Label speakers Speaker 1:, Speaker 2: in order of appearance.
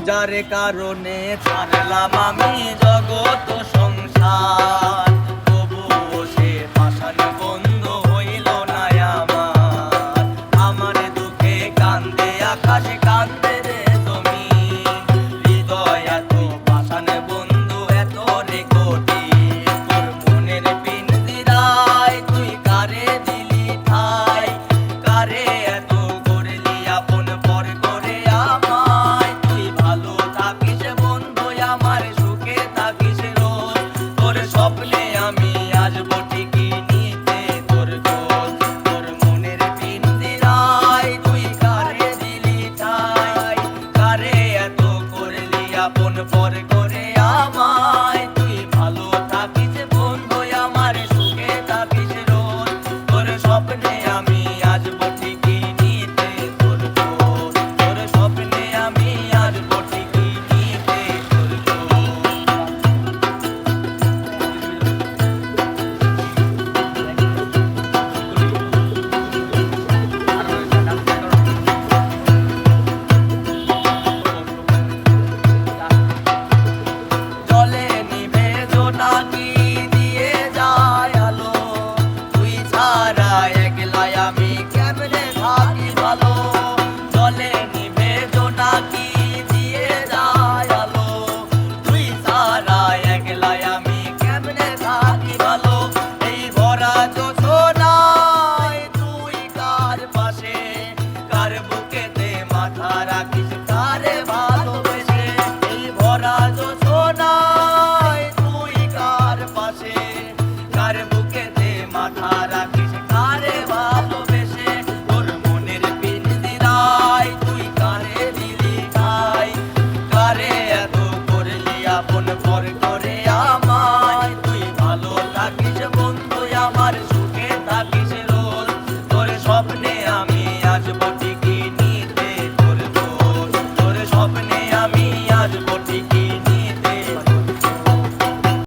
Speaker 1: যার কারণে ছাড়লাম আমি জগৎ সংসার, তবুও সে পাষাণ বন্ধু হইল না আমার। আমার দুঃখে কান্দে আকাশ, কান্দে রে জমিন, হৃদয় এত পাষাণ বন্ধু এত রে কঠিন। তোর মনের পিঞ্জিরায় তুই কারে দিলি ঠাই, কারে এত করলি আপন পর করে আমায়। তুই ভালো থাকিস বন্ধু আমার, সুখে থাকিস রোজ, তোর স্বপ্নে আমি আসবো ঠিকই নিতে তোর খোঁজ। তোর মনের পিঞ্জিরায় তুই কারে দিলি ঠাই, কারে এত করলি আপন পর করে আমায়।